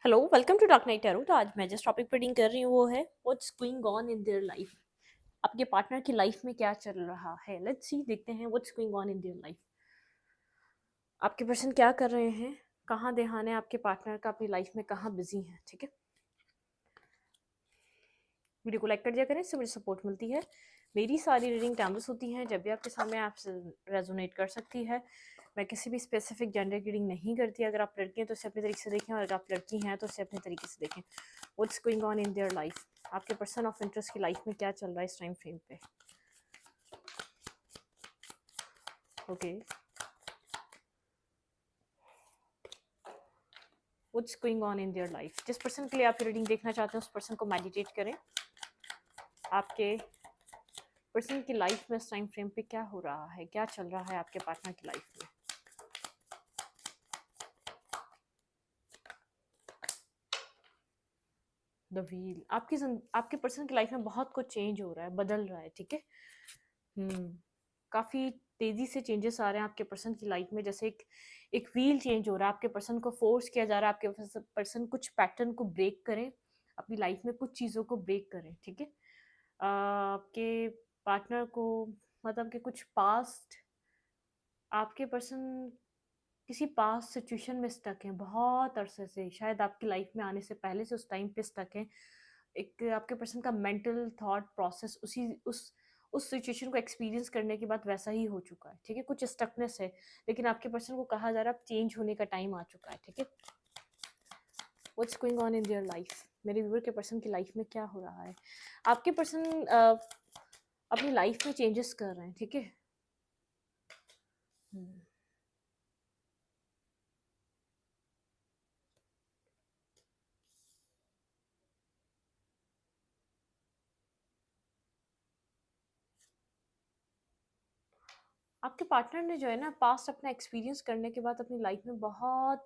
Hello, welcome to dark night tarot. तो आज मैं जिस टॉपिक पर रीडिंग कर रही हूँ वो है what's going on in their life. आपके पार्टनर की लाइफ में क्या चल रहा है। लेट्स सी, देखते हैं what's going on in their life. आपके पर्सन क्या कर रहे हैं, कहाँ ध्यान है आपके पार्टनर का अपनी लाइफ में, कहाँ बिजी है। ठीक है, वीडियो को लाइक कर दिया करें, इससे मुझे सपोर्ट मिलती है। मेरी सारी रीडिंग टाइमलेस होती हैं, जब भी आपके सामने आपसे रेजोनेट कर सकती है। मैं किसी भी स्पेसिफिक जेंडर की रीडिंग नहीं करती। अगर आप लड़के हैं तो इसे अपने तरीके से देखें, और अगर आप लड़की हैं तो इसे अपने तरीके से देखें। What's going on in their life, आपके पर्सन ऑफ इंटरेस्ट की लाइफ में क्या चल रहा है इस टाइम फ्रेम पे। Okay, what's going on in their life. जिस पर्सन के लिए आप रीडिंग देखना चाहते हैं उस पर्सन को मेडिटेट करें। आपके पर्सन की लाइफ में इस टाइम फ्रेम पे क्या हो रहा है, क्या चल रहा है आपके पार्टनर की लाइफ में। द व्हील, आपके पर्सन की लाइफ में बहुत कुछ चेंज हो रहा है, बदल रहा है। ठीक है, काफ़ी तेज़ी से चेंजेस आ रहे हैं आपके पर्सन की लाइफ में। जैसे एक एक व्हील चेंज हो रहा है, आपके पर्सन को फोर्स किया जा रहा है, आपके पर्सन कुछ पैटर्न को ब्रेक करें, अपनी लाइफ में कुछ चीज़ों को ब्रेक करें। ठीक है, आपके पार्टनर को, मतलब कि कुछ पास्ट, आपके पर्सन किसी पास्ट सिचुएशन में स्टक हैं बहुत अरसे से, शायद आपकी लाइफ में आने से पहले से उस टाइम पे स्टक हैं। एक आपके पर्सन का मेंटल थॉट प्रोसेस उस सिचुएशन को एक्सपीरियंस करने के बाद वैसा ही हो चुका है। ठीक है, कुछ स्टकनेस है, लेकिन आपके पर्सन को कहा जा रहा है अब चेंज होने का टाइम आ चुका है। ठीक है, what's going on in their life, मेरे व्यूअर के पर्सन की लाइफ में क्या हो रहा है। आपके पर्सन अपनी लाइफ में चेंजेस कर रहे हैं। ठीक है, हम्म, आपके पार्टनर ने जो है ना, पास्ट अपना एक्सपीरियंस करने के बाद अपनी लाइफ में बहुत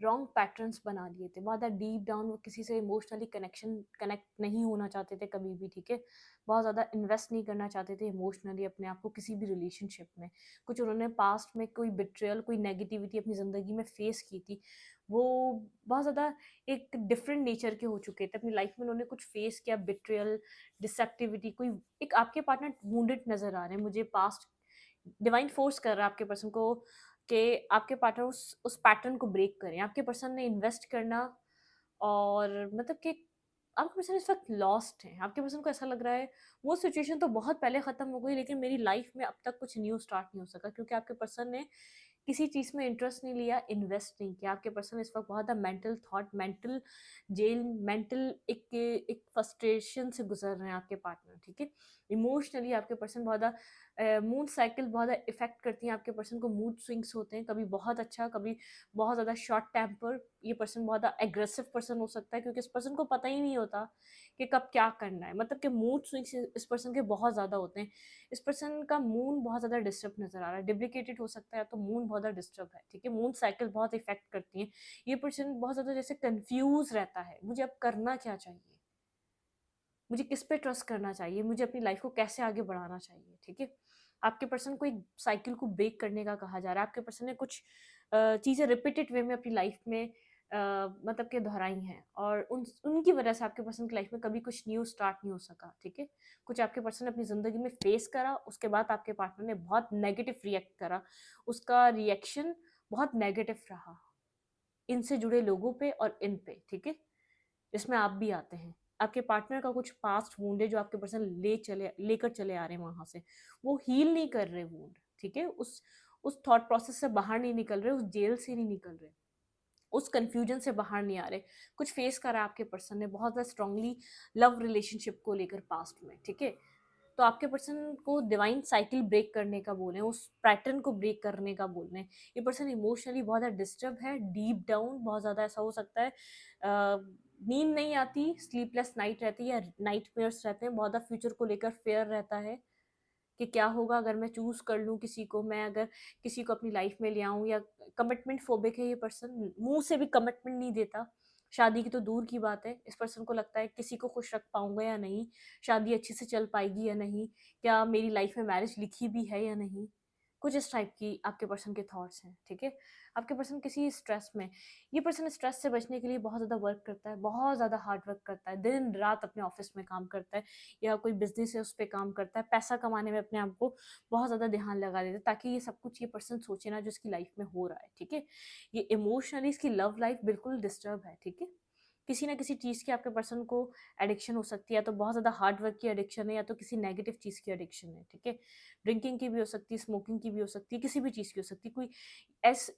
रॉन्ग पैटर्न्स बना लिए थे। बहुत ज़्यादा डीप डाउन वो किसी से इमोशनली कनेक्ट नहीं होना चाहते थे कभी भी। ठीक है, बहुत ज़्यादा इन्वेस्ट नहीं करना चाहते थे इमोशनली अपने आप को किसी भी रिलेशनशिप में। कुछ उन्होंने पास्ट में कोई बिट्रेयल, कोई नेगेटिविटी अपनी ज़िंदगी में फेस की थी। वो बहुत ज़्यादा एक डिफरेंट नेचर के हो चुके थे अपनी लाइफ में। उन्होंने कुछ फेस किया, बिट्रेयल, डिसेप्टिविटी। कोई एक आपके पार्टनर वुंडेड नज़र आ रहे हैं मुझे। पास्ट डिवाइन फोर्स कर रहा है आपके पर्सन को कि आपके पार्टनर उस पैटर्न को ब्रेक करें। आपके पर्सन ने इन्वेस्ट करना, और मतलब कि आपके पर्सन इस वक्त लॉस्ट है। आपके पर्सन को ऐसा लग रहा है वो सिचुएशन तो बहुत पहले ख़त्म हो गई, लेकिन मेरी लाइफ में अब तक कुछ न्यू स्टार्ट नहीं हो सका, क्योंकि आपके पर्सन ने किसी चीज़ में इंटरेस्ट नहीं लिया, इन्वेस्ट नहीं किया। आपके पर्सन इस वक्त बहुत ज़्यादा mental thought, mental jail, mental एक फ्रस्ट्रेशन से गुजर रहे हैं आपके पार्टनर। ठीक है, इमोशनली आपके पर्सन बहुत ज़्यादा मूड साइकिल बहुत ज़्यादा इफेक्ट करती हैं आपके पर्सन को। मूड स्विंग्स होते हैं, कभी बहुत अच्छा, कभी बहुत ज़्यादा शॉर्ट टेम्पर। ये पर्सन बहुत ज़्यादा एग्रेसिव पर्सन हो सकता है, क्योंकि इस पर्सन को पता ही नहीं होता कि कब क्या करना है। मतलब कि मूड स्विंग्स इस पर्सन के बहुत ज़्यादा होते हैं। इस पर्सन का मून बहुत ज़्यादा डिस्टर्ब नज़र आ रहा है, डिप्लिकेटेड हो सकता है, तो मून बहुत ज़्यादा डिस्टर्ब है। ठीक है, मून साइकिल बहुत इफेक्ट करती है। ये पर्सन बहुत ज़्यादा जैसे कंफ्यूज रहता है, मुझे अब करना क्या चाहिए, मुझे किस पे ट्रस्ट करना चाहिए, मुझे अपनी लाइफ को कैसे आगे बढ़ाना चाहिए। ठीक है, आपके पर्सन को एक साइकिल को ब्रेक करने का कहा जा रहा है। आपके पर्सन ने कुछ चीज़ें रिपीटेड वे में अपनी लाइफ में मतलब कि दोहराई हैं, और उनकी वजह से आपके पर्सन की लाइफ में कभी कुछ न्यू स्टार्ट नहीं हो सका। ठीक है, कुछ आपके पर्सन ने अपनी ज़िंदगी में फेस करा, उसके बाद आपके पार्टनर ने बहुत नेगेटिव रिएक्ट करा। उसका रिएक्शन बहुत नेगेटिव रहा इनसे जुड़े लोगों पे और इन पे। ठीक है, जिसमें आप भी आते हैं। आपके पार्टनर का कुछ पास्ट वुंड है जो आपके पर्सन लेकर चले आ रहे हैं वहां से। वो हील नहीं कर रहे वुंड। ठीक है, उस थॉट प्रोसेस से बाहर नहीं निकल रहे, उस जेल से नहीं निकल रहे, उस कंफ्यूजन से बाहर नहीं आ रहे। कुछ फेस करा आपके पर्सन ने बहुत ज़्यादा स्ट्रांगली लव रिलेशनशिप को लेकर पास्ट में। ठीक है, तो आपके पर्सन को डिवाइन साइकिल ब्रेक करने का बोल रहे हैं, उस पैटर्न को ब्रेक करने का बोल रहे हैं। ये पर्सन इमोशनली बहुत ज़्यादा डिस्टर्ब है, डीप डाउन बहुत ज़्यादा ऐसा हो सकता है। नींद नहीं आती, स्लीपलेस नाइट रहती है, नाइट मेयर्स रहते हैं, बहुत ज़्यादा फ्यूचर को लेकर फेयर रहता है कि क्या होगा अगर मैं चूज़ कर लूँ किसी को, मैं अगर किसी को अपनी लाइफ में ले आऊँ। या कमिटमेंट फोबिक है ये पर्सन, मुंह से भी कमिटमेंट नहीं देता। शादी की तो दूर की बात है, इस पर्सन को लगता है किसी को खुश रख पाऊंगा या नहीं, शादी अच्छे से चल पाएगी या नहीं, क्या मेरी लाइफ में मैरिज लिखी भी है या नहीं। कुछ इस टाइप की आपके पर्सन के थॉट्स हैं। ठीक है, आपके पर्सन किसी स्ट्रेस में, ये पर्सन स्ट्रेस से बचने के लिए बहुत ज़्यादा वर्क करता है, बहुत ज़्यादा हार्ड वर्क करता है, दिन रात अपने ऑफिस में काम करता है या कोई बिजनेस है उस पर काम करता है, पैसा कमाने में अपने आप को बहुत ज़्यादा ध्यान लगा देता है ताकि ये सब कुछ ये पर्सन सोचे ना जो इसकी लाइफ में हो रहा है, ठीक है। ये इमोशनली इसकी लव लाइफ बिल्कुल डिस्टर्ब है, ठीक है। किसी ना किसी चीज़ की आपके पर्सन को एडिक्शन हो सकती है, या तो बहुत ज़्यादा हार्ड वर्क की एडिक्शन है या तो किसी नेगेटिव चीज़ की एडिक्शन है, ठीक है। ड्रिंकिंग की भी हो सकती है, स्मोकिंग की भी हो सकती है, किसी भी चीज़ की हो सकती है। कोई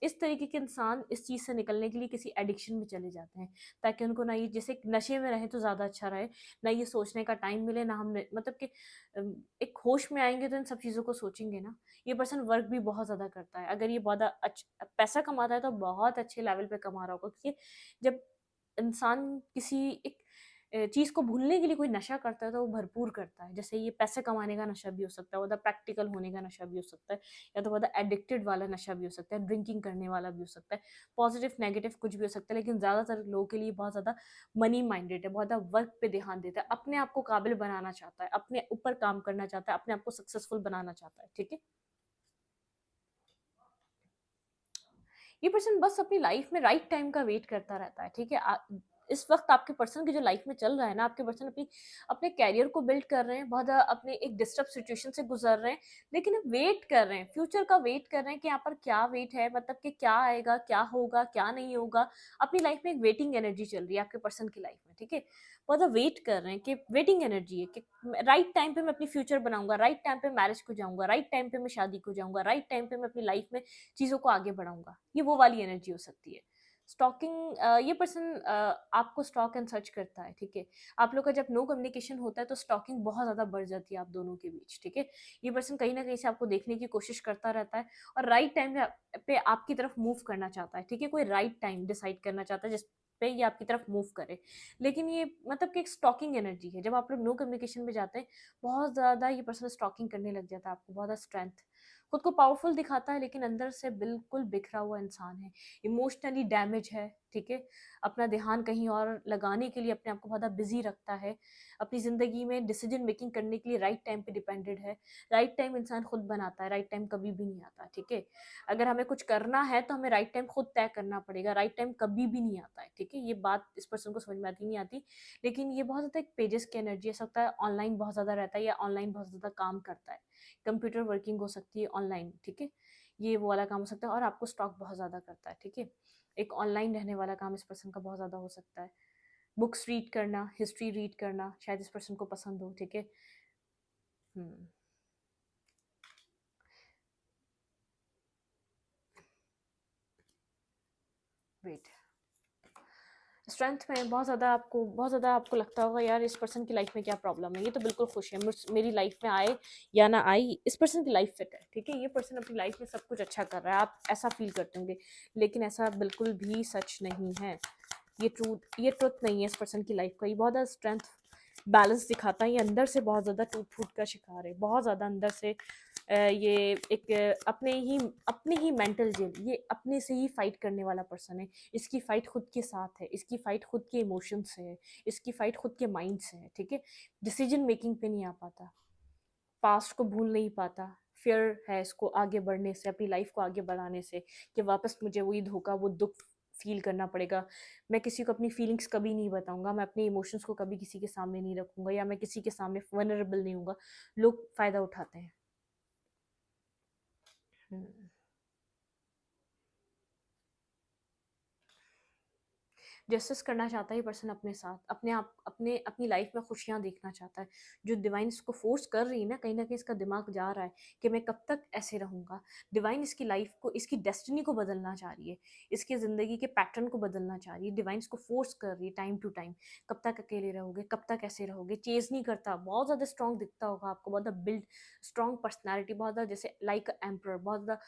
इस तरीके के इंसान इस चीज़ से निकलने के लिए किसी एडिक्शन में चले जाते हैं ताकि उनको ना ये जैसे नशे में रहे तो ज़्यादा अच्छा रहे, ना ये सोचने का टाइम मिले, ना हम मतलब कि एक होश में आएंगे तो इन सब चीज़ों को सोचेंगे ना। ये पर्सन वर्क भी बहुत ज़्यादा करता है, अगर ये बहुत पैसा कमाता है तो बहुत अच्छे लेवल पे कमा रहा होगा, क्योंकि जब इंसान किसी एक चीज़ को भूलने के लिए कोई नशा करता है तो वो भरपूर करता है। जैसे ये पैसे कमाने का नशा भी हो सकता है, वो प्रैक्टिकल होने का नशा भी हो सकता है, या तो बहुत एडिक्टेड वाला नशा भी हो सकता है, ड्रिंकिंग करने वाला भी हो सकता है, पॉजिटिव नेगेटिव कुछ भी हो सकता है। लेकिन ज़्यादातर लोगों के लिए बहुत ज़्यादा मनी माइंडेड है, बहुत ज़्यादा वर्क पे ध्यान देता है, अपने आप को काबिल बनाना चाहता है, अपने ऊपर काम करना चाहता है, अपने आप को सक्सेसफुल बनाना चाहता है, ठीक है। ये पर्सन बस अपनी लाइफ में राइट टाइम का वेट करता रहता है, ठीक है। इस वक्त आपके पर्सन की जो लाइफ में चल रहा है ना, आपके पर्सन अपनी अपने कैरियर को बिल्ड कर रहे हैं, बहुत अपने एक डिस्टर्ब सिचुएशन से गुजर रहे हैं, लेकिन अब वेट कर रहे हैं, फ्यूचर का वेट कर रहे हैं कि यहाँ पर क्या वेट है, मतलब कि क्या आएगा, क्या होगा, क्या नहीं होगा। अपनी लाइफ में एक वेटिंग एनर्जी चल रही है आपके पर्सन की लाइफ में, ठीक है। बहुत वेट कर रहे हैं कि वेटिंग एनर्जी है कि राइट टाइम पे मैं अपनी फ्यूचर बनाऊंगा, राइट टाइम पे मैरिज को जाऊंगा, राइट टाइम पे मैं शादी को जाऊंगा, राइट टाइम पे मैं अपनी लाइफ में चीज़ों को आगे बढ़ाऊंगा। ये वो वाली एनर्जी हो सकती है। स्टॉकिंग, ये पर्सन आपको स्टॉक एंड सर्च करता है, ठीक है। आप लोग का जब नो कम्युनिकेशन होता है तो स्टॉकिंग बहुत ज़्यादा बढ़ जाती है आप दोनों के बीच, ठीक है। ये पर्सन कहीं ना कहीं से आपको देखने की कोशिश करता रहता है और राइट टाइम पे आपकी तरफ मूव करना चाहता है, ठीक है। कोई राइट टाइम डिसाइड करना चाहता है जिस पे ये आपकी तरफ मूव करे। लेकिन ये मतलब कि एक स्टॉकिंग एनर्जी है, जब आप लोग नो कम्युनिकेशन में जाते हैं बहुत ज़्यादा ये पर्सन स्टॉकिंग करने लग जाता है आपको, बहुत ज़्यादा स्ट्रेंथ, खुद को पावरफुल दिखाता है लेकिन अंदर से बिल्कुल बिखरा हुआ इंसान है, इमोशनली डैमेज है, ठीक है। अपना ध्यान कहीं और लगाने के लिए अपने आप को बहुत बिजी रखता है, अपनी ज़िंदगी में डिसीजन मेकिंग करने के लिए राइट टाइम पे डिपेंडेड है। राइट टाइम इंसान खुद बनाता है, राइट टाइम कभी भी नहीं आता, ठीक है। अगर हमें कुछ करना है तो हमें राइट टाइम खुद तय करना पड़ेगा, राइट टाइम कभी भी नहीं आता है, ठीक है। ये बात इस पर्सन को समझ में आती नहीं आती, लेकिन ये बहुत ज़्यादा एक पेजेस की एनर्जी, ऐसा लगता है ऑनलाइन बहुत ज़्यादा रहता है या ऑनलाइन बहुत ज़्यादा काम करता है। कंप्यूटर वर्किंग हो सकती है ऑनलाइन, ठीक है। ये वो वाला काम हो सकता है और आपको स्टॉक बहुत ज़्यादा करता है, ठीक है। एक ऑनलाइन रहने वाला काम इस पर्सन का बहुत ज़्यादा हो सकता है। बुक्स रीड करना, हिस्ट्री रीड करना शायद इस पर्सन को पसंद हो, ठीक है। वेट, स्ट्रेंथ में बहुत ज़्यादा आपको लगता होगा यार इस पर्सन की लाइफ में क्या प्रॉब्लम है, ये तो बिल्कुल खुश है, मेरी लाइफ में आए या ना आए इस पर्सन की लाइफ फिट है, ठीक है। ये पर्सन अपनी लाइफ में सब कुछ अच्छा कर रहा है, आप ऐसा फील करते होंगे, लेकिन ऐसा बिल्कुल भी सच नहीं है। ये ट्रुथ नहीं है इस पर्सन की लाइफ का। ये बहुत ज़्यादा स्ट्रेंथ बैलेंस दिखाता है, ये अंदर से बहुत ज़्यादा टूट फूट का शिकार है, बहुत ज़्यादा अंदर से ये एक अपने ही मेंटल जेल, ये अपने से ही फाइट करने वाला पर्सन है। इसकी फाइट खुद के साथ है, इसकी फाइट खुद के इमोशंस से है, इसकी फाइट खुद के माइंड से है, ठीक है। डिसीजन मेकिंग पे नहीं आ पाता, पास्ट को भूल नहीं पाता, फियर है इसको आगे बढ़ने से, अपनी लाइफ को आगे बढ़ाने से, कि वापस मुझे वही धोखा, वो दुख फील करना पड़ेगा। मैं किसी को अपनी फीलिंग्स कभी नहीं बताऊंगा, मैं अपने इमोशंस को कभी किसी के सामने नहीं रखूंगा, या मैं किसी के सामने वनरेबल नहीं हूँगा। लोग फायदा उठाते हैं। हम्म। जस्टिस करना चाहता है ये पर्सन अपने साथ, अपने आप, अपनी लाइफ में खुशियाँ देखना चाहता है। जो डिवाइन इसको फोर्स कर रही है ना, कहीं ना कहीं इसका दिमाग जा रहा है कि मैं कब तक ऐसे रहूँगा। डिवाइन इसकी लाइफ को, इसकी डेस्टिनी को बदलना चाह रही है, इसकी ज़िंदगी के पैटर्न को बदलना चाह रही है। डिवाइन इसको फोर्स कर रही है टाइम टू टाइम, कब तक अकेले रहोगे, कब तक ऐसे रहोगे। चेज नहीं करता, बहुत ज़्यादा स्ट्रॉन्ग दिखता होगा आपको, बहुत ज़्यादा बिल्ड, स्ट्रॉन्ग पर्सनैलिटी, बहुत ज़्यादा जैसे लाइक एम्पर, बहुत ज़्यादा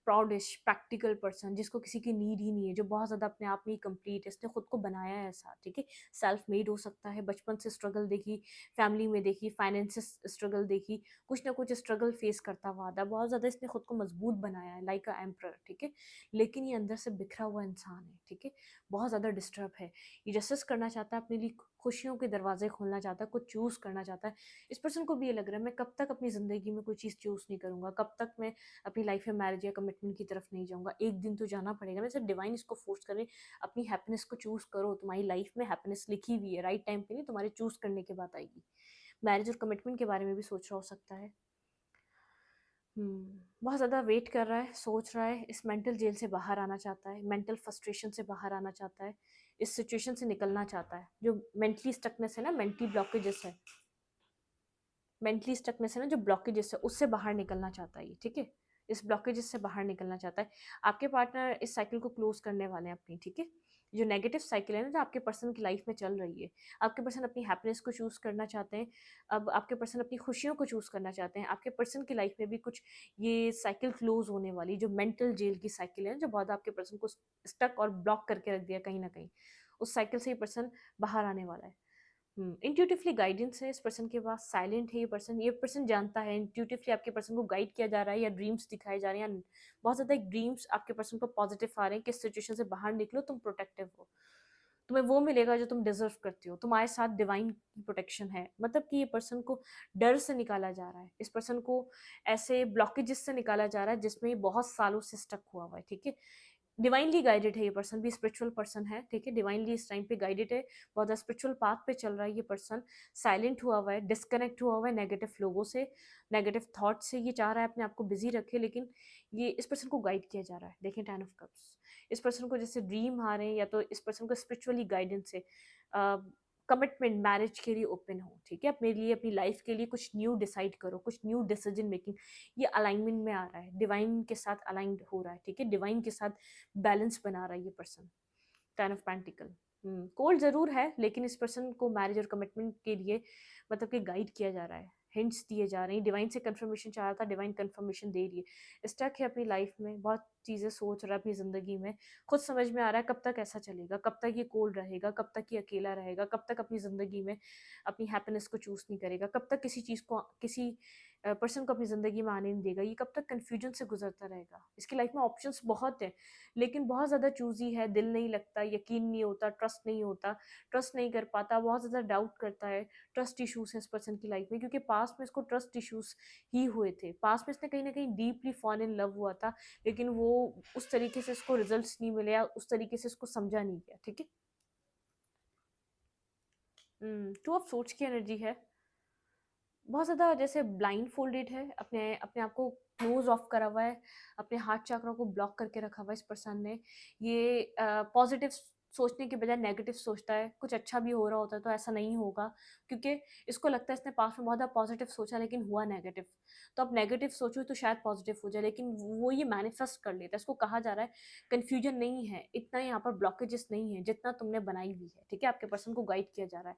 प्राउडिश प्रैक्टिकल पर्सन, जिसको किसी की नीड ही नहीं है, जो बहुत ज़्यादा अपने आप में ही कंप्लीट है, इसने खुद को बनाया है ऐसा, ठीक है। सेल्फ मेड हो सकता है, बचपन से स्ट्रगल देखी, फैमिली में देखी, फाइनेंशियल स्ट्रगल देखी, कुछ ना कुछ स्ट्रगल फेस करता हुआ आता है, बहुत ज़्यादा इसने खुद को मजबूत बनाया है लाइक अ एम्प्रर, ठीक है। लेकिन ये अंदर से बिखरा हुआ इंसान है, ठीक है, बहुत ज़्यादा डिस्टर्ब है। ये जस्टिस करना चाहता है, अपने लिए खुशियों के दरवाजे खोलना चाहता है, कुछ चूज़ करना चाहता है। इस पर्सन को भी ये लग रहा है मैं कब तक अपनी ज़िंदगी में कोई चीज़ चूज़ नहीं करूँगा, कब तक मैं अपनी लाइफ में मैरिज या कमिटमेंट की तरफ नहीं जाऊँगा, एक दिन तो जाना पड़ेगा ना। सर डिवाइन इसको फोर्स कर रहे हैं, अपनी हैप्पीनेस को चूज़ करो, तुम्हारी लाइफ में हैप्पीनेस लिखी हुई है, राइट टाइम पे नहीं, तुम्हारे चूज़ करने के बाद आएगी। मैरिज और कमिटमेंट के बारे में भी सोच रहा हो सकता है। बहुत ज़्यादा वेट कर रहा है, सोच रहा है, इस मेंटल जेल से बाहर आना चाहता है, मेंटल फ्रस्ट्रेशन से बाहर आना चाहता है, इस सिचुएशन से निकलना चाहता है। जो मेंटली स्टकनेस है ना, मेंटली स्टकनेस है ना, जो ब्लॉकेजेस है, उससे बाहर निकलना चाहता है ये, ठीक है। इस ब्लॉकेजेस से बाहर निकलना चाहता है। आपके पार्टनर इस साइकिल को क्लोज करने वाले हैं अपनी, ठीक है। जो नेगेटिव साइकिल है ना, जो आपके पर्सन की लाइफ में चल रही है, आपके पर्सन अपनी हैप्पीनेस को चूज करना चाहते हैं। अब आपके पर्सन अपनी खुशियों को चूज करना चाहते हैं। आपके पर्सन की लाइफ में भी कुछ ये साइकिल क्लोज होने वाली, जो मेंटल जेल की साइकिल है, जो बहुत आपके पर्सन को स्टक और ब्लॉक करके रख दिया कहीं ना कहीं, उस साइकिल से ये पर्सन बाहर आने वाला है। इंट्यूटिवली गाइडेंस है इस पर्सन के पास, साइलेंट है ये पर्सन जानता है इंट्यूटिवली आपके पर्सन को गाइड किया जा रहा है, या ड्रीम्स दिखाए जा रहे हैं, या बहुत ज़्यादा एक ड्रीम्स आपके पर्सन को पॉजिटिव आ रहे हैं, किस सिचुएशन से बाहर निकलो, तुम प्रोटेक्टिव हो, तुम्हें वो मिलेगा जो तुम डिजर्व करते हो, तुम्हारे साथ डिवाइन की प्रोटेक्शन है। मतलब कि ये पर्सन को डर से निकाला जा रहा है, इस पर्सन को ऐसे ब्लॉकेजेस से निकाला जा रहा है जिसमें ये बहुत सालों से स्टक हुआ है, ठीक है। डिवाइनली गाइडेड है ये पर्सन भी, स्पिरिचुअल पर्सन है, ठीक है। डिवाइनली इस टाइम पे गाइडेड है, बहुत ज़्यादा स्पिरिचुअल पाथ पे चल रहा है ये पर्सन। साइलेंट हुआ है, डिस्कनेक्ट हुआ है नेगेटिव लोगों से, नेगेटिव थॉट से। ये चाह रहा है अपने आप को बिजी रखे, लेकिन ये इस पर्सन को गाइड किया जा रहा है। देखें 10 ऑफ कप्स, इस पर्सन को जैसे ड्रीम आ रहे हैं, या तो इस पर्सन को स्पिरिचुअली गाइडेंस है, कमिटमेंट मैरिज के लिए ओपन हो, ठीक है। अपने लिए, अपनी लाइफ के लिए कुछ न्यू डिसाइड करो, कुछ न्यू डिसीजन मेकिंग, ये अलाइनमेंट में आ रहा है, डिवाइन के साथ अलाइंड हो रहा है, ठीक है। डिवाइन के साथ बैलेंस बना रहा है ये पर्सन। 10 ऑफ पेंटिकल, कोल्ड जरूर है, लेकिन इस पर्सन को मैरिज और कमिटमेंट के लिए मतलब कि गाइड किया जा रहा है, हिंट्स दिए जा रहे हैं। डिवाइन से कंफर्मेशन चाह रहा था, डिवाइन कंफर्मेशन दे रही है। स्टक है अपनी लाइफ में, बहुत चीज़ें सोच रहा है अपनी ज़िंदगी में, खुद समझ में आ रहा है कब तक ऐसा चलेगा, कब तक ये कोल्ड रहेगा, कब तक ये अकेला रहेगा, कब तक अपनी ज़िंदगी में अपनी हैप्पीनेस को चूज़ नहीं करेगा, कब तक किसी चीज़ को, किसी पर्सन को अपनी ज़िंदगी में आने नहीं देगा, ये कब तक कन्फ्यूजन से गुजरता रहेगा। इसकी लाइफ में ऑप्शंस बहुत हैं, लेकिन बहुत ज़्यादा चूज़ी है, दिल नहीं लगता, यकीन नहीं होता, ट्रस्ट नहीं होता, ट्रस्ट नहीं कर पाता, बहुत ज़्यादा डाउट करता है। ट्रस्ट इश्यूज है इस पर्सन की लाइफ में, क्योंकि पास्ट में इसको ट्रस्ट इश्यूज ही हुए थे। पास्ट में इसने कहीं ना कहीं डीपली फॉल इन लव हुआ था, लेकिन वो उस तरीके से इसको रिजल्ट्स नहीं मिले, या उस तरीके से इसको समझा नहीं गया, ठीक है। 2 ऑफ सोर्ड्स की एनर्जी है, बहुत ज़्यादा जैसे ब्लाइंड फोल्डेड है, अपने अपने आप को क्लोज ऑफ करा हुआ है, अपने हार्ट चक्र को ब्लॉक करके रखा हुआ है इस पर्सन ने। ये पॉजिटिव सोचने के बजाय नेगेटिव सोचता है। कुछ अच्छा भी हो रहा होता है तो ऐसा नहीं होगा, क्योंकि इसको लगता है इसने पास्ट में बहुत ज़्यादा पॉजिटिव सोचा लेकिन हुआ नेगेटिव, तो अब नेगेटिव सोचो तो शायद पॉजिटिव हो जाए, लेकिन वो ये मैनिफेस्ट कर लेता है। इसको कहा जा रहा है कन्फ्यूजन नहीं है, इतना यहाँ पर ब्लॉकेजेस नहीं है जितना तुमने बनाई हुई है, ठीक है। आपके पर्सन को गाइड किया जा रहा है।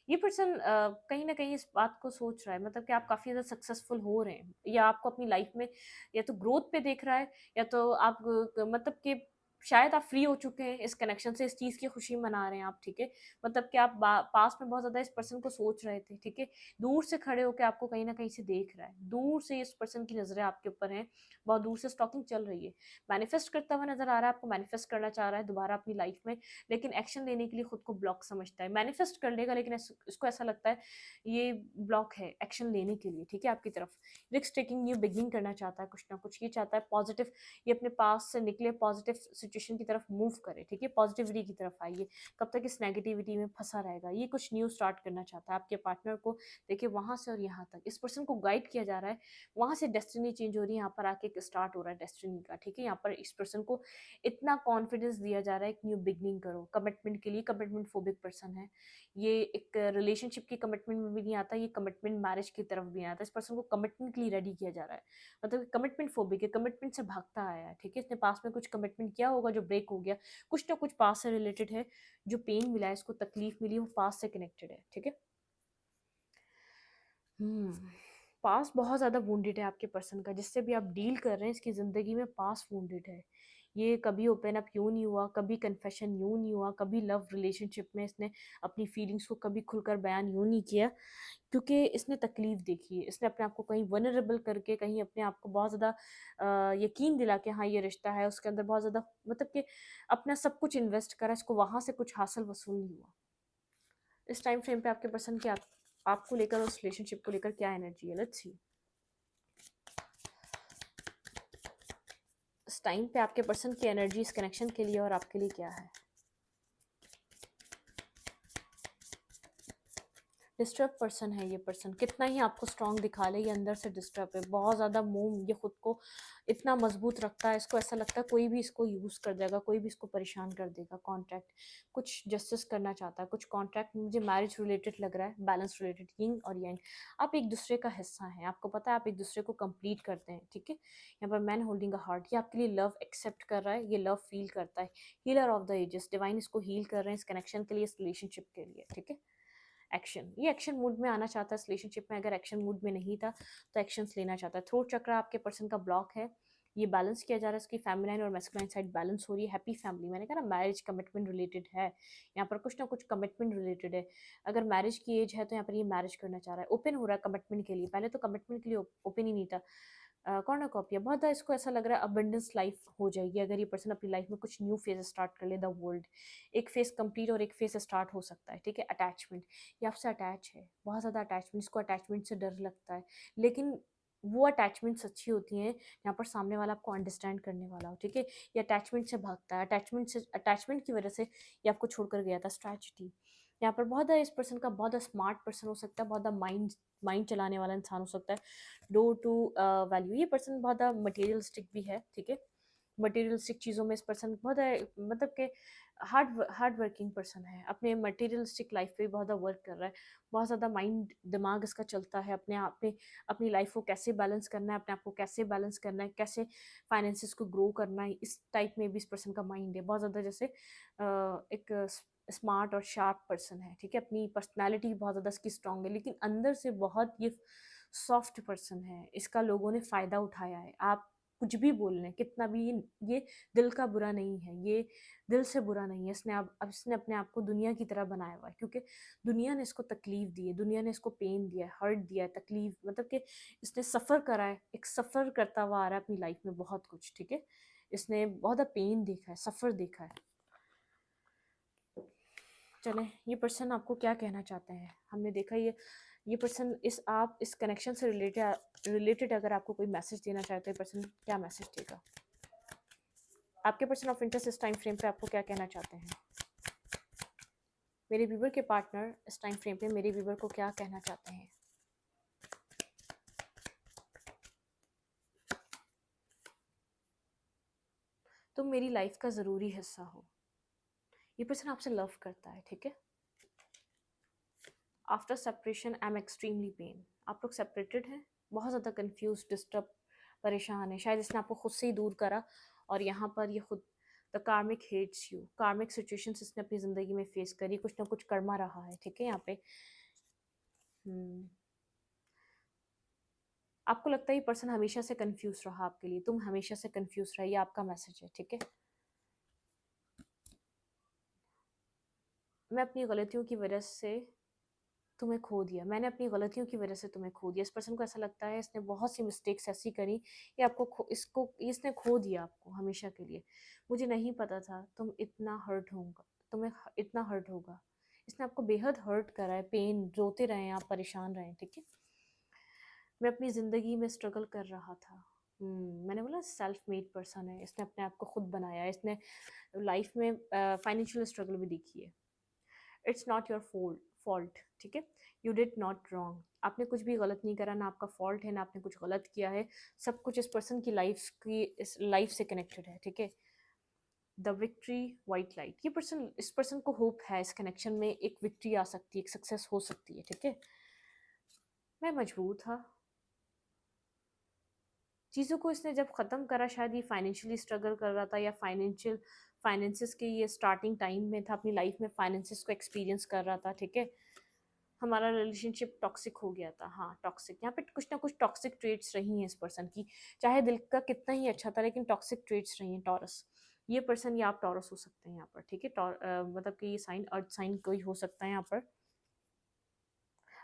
ये पर्सन कहीं ना कहीं इस बात को सोच रहा है, मतलब कि आप काफ़ी ज़्यादा सक्सेसफुल हो रहे हैं, या आपको अपनी लाइफ में या तो ग्रोथ पे देख रहा है, या तो आप मतलब कि शायद आप फ्री हो चुके हैं इस कनेक्शन से, इस चीज़ की खुशी मना रहे हैं आप, ठीक है। मतलब कि आप पास में बहुत ज़्यादा इस पर्सन को सोच रहे थे, ठीक है। दूर से खड़े होकर आपको कहीं ना कहीं से देख रहा है, दूर से इस पर्सन की नज़रें आपके ऊपर हैं, बहुत दूर से स्टॉकिंग चल रही है। मैनिफेस्ट करता हुआ नजर आ रहा है, आपको मैनिफेस्ट करना चाह रहा है दोबारा अपनी लाइफ में, लेकिन एक्शन लेने के लिए खुद को ब्लॉक समझता है। मैनिफेस्ट कर लेगा, लेकिन इसको ऐसा लगता है ये ब्लॉक है एक्शन लेने के लिए, ठीक है। आपकी तरफ रिस्क टेकिंग, न्यू बिगनिंग करना चाहता है, कुछ ना कुछ ये चाहता है पॉजिटिव, ये अपने पास से निकले, पॉजिटिव सिचुएशन की तरफ मूव करे, ठीक है। पॉजिटिविटी की तरफ आइए, कब तक इस नेगेटिविटी में फंसा रहेगा। ये कुछ न्यू स्टार्ट करना चाहता है आपके पार्टनर को। देखिए वहां से और यहाँ तक इस पर्सन को गाइड किया जा रहा है, वहां से डेस्टिनी चेंज हो रही है, यहाँ पर आके स्टार्ट हो रहा है डेस्टिनी का, ठीक है। यहाँ पर इस पर्सन को इतना कॉन्फिडेंस दिया जा रहा है, एक न्यू बिगनिंग करो। कमिटमेंट के लिए कमिटमेंट फोबिक पर्सन है ये, एक रिलेशनशिप की कमिटमेंट में भी नहीं आता, ये कमिटमेंट मैरिज की तरफ भी नहीं आता। इस पर्सन को कमिटमेंट के लिए रेडी किया जा रहा है, मतलब कमिटमेंट फोबिक है, कमिटमेंट से भागता आया है, ठीक है। इसने पास में कुछ कमिटमेंट किया होगा जो ब्रेक हो गया, कुछ ना कुछ पास से रिलेटेड है, जो पेन मिला है, इसको तकलीफ मिली, वो पास से कनेक्टेड है, ठीक है। पास बहुत ज़्यादा वुंडेड है आपके पर्सन का, जिससे भी आप डील कर रहे हैं इसकी ज़िंदगी में पास वुंडेड है। ये कभी ओपन अप यूँ नहीं हुआ, कभी कन्फेशन यूँ नहीं हुआ, कभी लव रिलेशनशिप में इसने अपनी फीलिंग्स को कभी खुलकर बयान यूँ नहीं किया, क्योंकि इसने तकलीफ देखी है। इसने अपने आप को कहीं वनरेबल करके, कहीं अपने आप को बहुत ज़्यादा यकीन दिला के हाँ ये रिश्ता है, उसके अंदर बहुत ज़्यादा मतलब कि अपना सब कुछ इन्वेस्ट करा, इसको वहाँ से कुछ हासिल वसूल नहीं हुआ। इस टाइम फ्रेम पे आपके पर्सन की आपको लेकर, उस रिलेशनशिप को लेकर क्या एनर्जी है, लेट्स सी। इस टाइम पे आपके पर्सन की एनर्जी इस कनेक्शन के लिए और आपके लिए क्या है? डिस्टर्ब पर्सन है ये पर्सन, कितना ही आपको स्ट्रांग दिखा ले ये अंदर से डिस्टर्ब है, बहुत ज़्यादा मोह, ये खुद को इतना मजबूत रखता है, इसको ऐसा लगता है कोई भी इसको यूज़ कर देगा, कोई भी इसको परेशान कर देगा। कॉन्ट्रैक्ट, कुछ जस्टिस करना चाहता है, कुछ कॉन्ट्रैक्ट मुझे मैरिज रिलेटेड लग रहा है, बैलेंस रिलेटेड, यिंग और यांग। आप एक दूसरे का हिस्सा हैं, आपको पता है आप एक दूसरे को कंप्लीट करते हैं, ठीक है। यहाँ पर मैन होल्डिंग अ हार्ट, ये आपके लिए लव एक्सेप्ट कर रहा है, ये लव फील करता है। Healer of the ages, divine इसको हील कर रहे हैं इस कनेक्शन के लिए, इस रिलेशनशिप के लिए, ठीक है। एक्शन, ये एक्शन मूड में आना चाहता है इस रिलेशनशिप में, अगर एक्शन मूड में नहीं था तो एक्शंस लेना चाहता है। थ्रोट चक्र आपके पर्सन का ब्लॉक है, ये बैलेंस किया जा रहा है, इसकी फेमिनाइन और मैस्कुलाइन साइड बैलेंस हो रही है। हैप्पी फैमिली, मैंने कहा ना मैरिज कमिटमेंट रिलेटेड है, यहाँ पर कुछ ना कुछ कमिटमेंट रिलेटेड है। अगर मैरिज की एज है तो यहाँ पर ये मैरिज करना चाह रहा है, ओपन हो रहा है कमिटमेंट के लिए, पहले तो कमिटमेंट के लिए ओपन ही नहीं था। कॉर्नोकॉपिया, बहुत ज़्यादा इसको ऐसा लग रहा है अबंडेंस लाइफ हो जाएगी अगर ये पर्सन अपनी लाइफ में कुछ न्यू फेज स्टार्ट कर ले, द वर्ल्ड। एक फेज कंप्लीट और एक फेज स्टार्ट हो सकता है, ठीक है। अटैचमेंट, ये आपसे अटैच है, बहुत ज़्यादा अटैचमेंट, इसको अटैचमेंट से डर लगता है, लेकिन वो अटैचमेंट्स अच्छी होती हैं यहाँ पर सामने वाला आपको अंडरस्टैंड करने वाला हो, ठीक है। ये अटैचमेंट से भागता है, अटैचमेंट की वजह से ये आपको छोड़कर गया था। स्ट्रैटेजी, यहाँ पर बहुत ज़्यादा इस पर्सन का बहुत ज़्यादा स्मार्ट पर्सन हो सकता है, बहुत ज़्यादा माइंड माइंड चलाने वाला इंसान हो सकता है। डोर टू वैल्यू, ये पर्सन बहुत ज़्यादा मटेरियलिस्टिक भी है, ठीक है। मटेरियलिस्टिक चीज़ों में इस पर्सन बहुत मतलब कि हार्ड वर्किंग पर्सन है, अपने मटेरियलिस्टिक लाइफ पे बहुत ज़्यादा वर्क कर रहा है, बहुत ज़्यादा माइंड दिमाग इसका चलता है अपने आप में, अपनी लाइफ को कैसे बैलेंस करना है, अपने आप को कैसे बैलेंस करना है, कैसे फाइनेंसिस को ग्रो करना है, इस टाइप में भी इस पर्सन का माइंड है। बहुत ज़्यादा जैसे एक स्मार्ट और शार्प पर्सन है, ठीक है। अपनी पर्सनैलिटी बहुत ज़्यादा इसकी स्ट्रांग है, लेकिन अंदर से बहुत ये सॉफ्ट पर्सन है, इसका लोगों ने फ़ायदा उठाया है। आप कुछ भी बोल लें, कितना भी, ये दिल का बुरा नहीं है, ये दिल से बुरा नहीं है। इसने अब इसने अपने आप को दुनिया की तरह बनाया हुआ है, क्योंकि दुनिया ने इसको तकलीफ दी है, दुनिया ने इसको पेन दिया है, हर्ट दिया है, तकलीफ, मतलब कि इसने सफ़र करा है, एक सफ़र करता हुआ आ रहा है अपनी लाइफ में बहुत कुछ, ठीक है। इसने बहुत ज़्यादा पेन देखा है, सफ़र देखा है। चलें, ये पर्सन आपको क्या कहना चाहते हैं, हमने देखा ये पर्सन आप इस कनेक्शन से रिलेटेड अगर आपको कोई मैसेज देना चाहे तो ये पर्सन क्या मैसेज देगा? आपके पर्सन ऑफ इंटरेस्ट इस टाइम फ्रेम पे आपको क्या कहना चाहते हैं? मेरे व्यूवर के पार्टनर इस टाइम फ्रेम पे मेरे व्यूवर को क्या कहना चाहते हैं? तुम मेरी लाइफ का ज़रूरी हिस्सा हो। ये पर्सन आपसे लव करता है, ठीक है। After separation I am extremely pain, आप लोग सेपरेटेड हैं, बहुत ज़्यादा कंफ्यूज, डिस्टर्ब, परेशान है, शायद इसने आपको खुद से ही दूर करा और यहाँ पर ये खुद, द कार्मिक हेट्स यू, कार्मिक सिचुएशंस इसने अपनी ज़िंदगी में फेस करी, कुछ ना कुछ कर्मा रहा है, ठीक है। यहाँ पे आपको लगता है ये पर्सन हमेशा से कंफ्यूज रहा आपके लिए, तुम हमेशा से कंफ्यूज रहा, ये आपका मैसेज है, ठीक है। मैं अपनी गलतियों की वजह से तुम्हें खो दिया, मैंने अपनी गलतियों की वजह से तुम्हें खो दिया। इस पर्सन को ऐसा लगता है इसने बहुत सी मिस्टेक्स ऐसी करी कि इसने खो दिया आपको हमेशा के लिए। मुझे नहीं पता था तुम इतना हर्ट होगा, तुम्हें इतना हर्ट होगा। इसने आपको बेहद हर्ट करा है, पेन, रोते रहे आप, परेशान रहे, ठीक है। मैं अपनी ज़िंदगी में स्ट्रगल कर रहा था। मैंने बोला सेल्फ मेड पर्सन है, इसने अपने आप को खुद बनाया है, इसने लाइफ में फाइनेंशियल स्ट्रगल भी देखी है। इट्स नॉट योर फॉल्ट, ठीक है। यू डिड नॉट रॉन्ग, आपने कुछ भी गलत नहीं करा, ना आपका फॉल्ट है, ना आपने कुछ गलत किया है। सब कुछ इस पर्सन की इस लाइफ से कनेक्टेड है, ठीक है। द विक्ट्री, वाइट लाइट, इस पर्सन को होप है इस कनेक्शन में, एक विक्ट्री आ सकती है, एक सक्सेस हो सकती है, ठीक है। मैं मजबूर था, चीज़ों को इसने जब ख़त्म करा, शायद ये फाइनेंशियली स्ट्रगल कर रहा था, या फाइनेंसिस के ये स्टार्टिंग टाइम में था, अपनी लाइफ में फाइनेंसिस को एक्सपीरियंस कर रहा था, ठीक है। हमारा रिलेशनशिप टॉक्सिक हो गया था, हाँ टॉक्सिक, यहाँ पे कुछ ना कुछ टॉक्सिक ट्रेट्स रही हैं इस पर्सन की, चाहे दिल का कितना ही अच्छा था, लेकिन टॉक्सिक ट्रेट्स रही हैं। टॉरस, ये पर्सन या आप टॉरस हो सकते हैं यहाँ पर, ठीक है। मतलब कि ये साइन अर्थ साइन कोई हो सकता है यहाँ पर।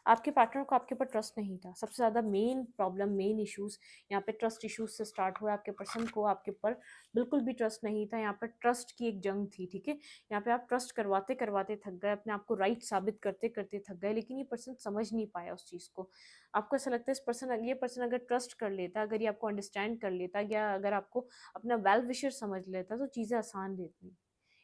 आपके पार्टनर को आपके ऊपर ट्रस्ट नहीं था। सबसे ज़्यादा मेन प्रॉब्लम, मेन इश्यूज़ यहाँ पे ट्रस्ट इश्यूज़ से स्टार्ट हुआ। आपके पर्सन को आपके ऊपर बिल्कुल भी ट्रस्ट नहीं था। यहाँ पर ट्रस्ट की एक जंग थी, ठीक है? यहाँ पे आप ट्रस्ट करवाते-करवाते थक गए, अपने आप को राइट साबित करते-करते थक गए, लेकिन ये पर्सन समझ नहीं पाया उस चीज़ को। आपको ऐसा लगता है ये पर्सन अगर ट्रस्ट कर लेता, अगर ये आपको अंडरस्टैंड कर लेता, या अगर आपको अपना वेल विशर समझ लेता, तो चीज़ें आसान रहती।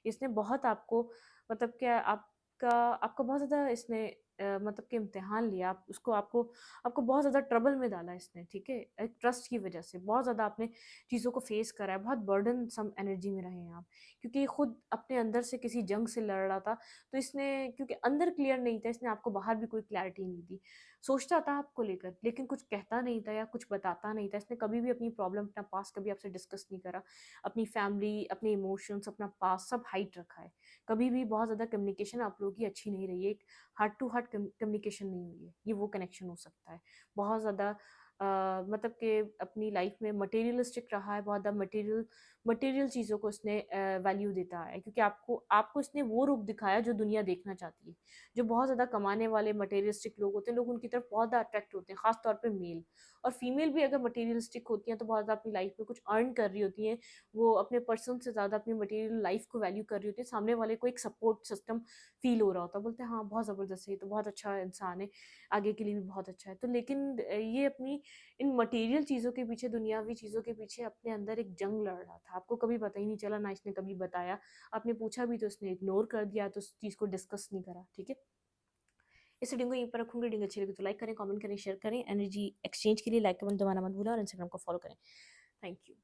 इसने बहुत आपको, मतलब क्या, आपका आपका बहुत ज़्यादा इसने मतलब कि इम्तिहान लिया। आप उसको आपको आपको बहुत ज़्यादा ट्रबल में डाला इसने, ठीक है? एक ट्रस्ट की वजह से बहुत ज़्यादा आपने चीज़ों को फेस करा है, बहुत बर्डन सम एनर्जी में रहे हैं आप, क्योंकि ये खुद अपने अंदर से किसी जंग से लड़ रहा था। तो इसने, क्योंकि अंदर क्लियर नहीं था, इसने आपको बाहर भी कोई क्लैरिटी नहीं दी। सोचता था आपको लेकर, लेकिन कुछ कहता नहीं था या कुछ बताता नहीं था। इसने कभी भी अपनी प्रॉब्लम, अपना पास्ट कभी आपसे डिस्कस नहीं करा। अपनी फैमिली, अपने इमोशंस, अपना पास्ट सब हाइड रखा है। कभी भी बहुत ज़्यादा कम्युनिकेशन आप लोगों की अच्छी नहीं रही है। एक हार्ट टू हार्ट कम्युनिकेशन नहीं हुई है। ये वो कनेक्शन हो सकता है। बहुत ज़्यादा मतलब कि अपनी लाइफ में मटेरियलिस्टिक रहा है, बहुत ज़्यादा मटेरियल मटेरियल चीज़ों को इसने वैल्यू देता है, क्योंकि आपको आपको इसने वो रूप दिखाया जो दुनिया देखना चाहती है। जो बहुत ज़्यादा कमाने वाले मटेरियलिस्टिक लोग होते हैं, लोग उनकी तरफ बहुत ज़्यादा अट्रैक्ट होते हैं, खास तौर पे मेल। और फीमेल भी अगर मटेरियलिस्टिक होती हैं तो बहुत ज़्यादा अपनी लाइफ में कुछ अर्न कर रही होती हैं, वो अपने पर्सन से ज़्यादा अपनी मटेरियल लाइफ को वैल्यू कर रही होती है। सामने वाले को एक सपोर्ट सिस्टम फील हो रहा होता है, बोलते हैं हाँ बहुत ज़बरदस्त है, ये तो बहुत अच्छा इंसान है, आगे के लिए भी बहुत अच्छा है। तो लेकिन ये अपनी इन मटेरियल चीज़ों के पीछे, दुनियावी चीज़ों के पीछे अपने अंदर एक जंग लड़ रहा था। आपको कभी पता ही नहीं चला, ना इसने कभी बताया। आपने पूछा भी तो इसने इग्नोर कर दिया, तो उस चीज़ को डिस्कस नहीं करा, ठीक है? इस वीडियो को यहीं पर रखूँगी। वीडियो अच्छी लगी तो लाइक करें, कमेंट करें, शेयर करें। एनर्जी एक्सचेंज के लिए लाइक कमेंट दबाना मत भूलें और इंस्टाग्राम को फॉलो करें। Thank you.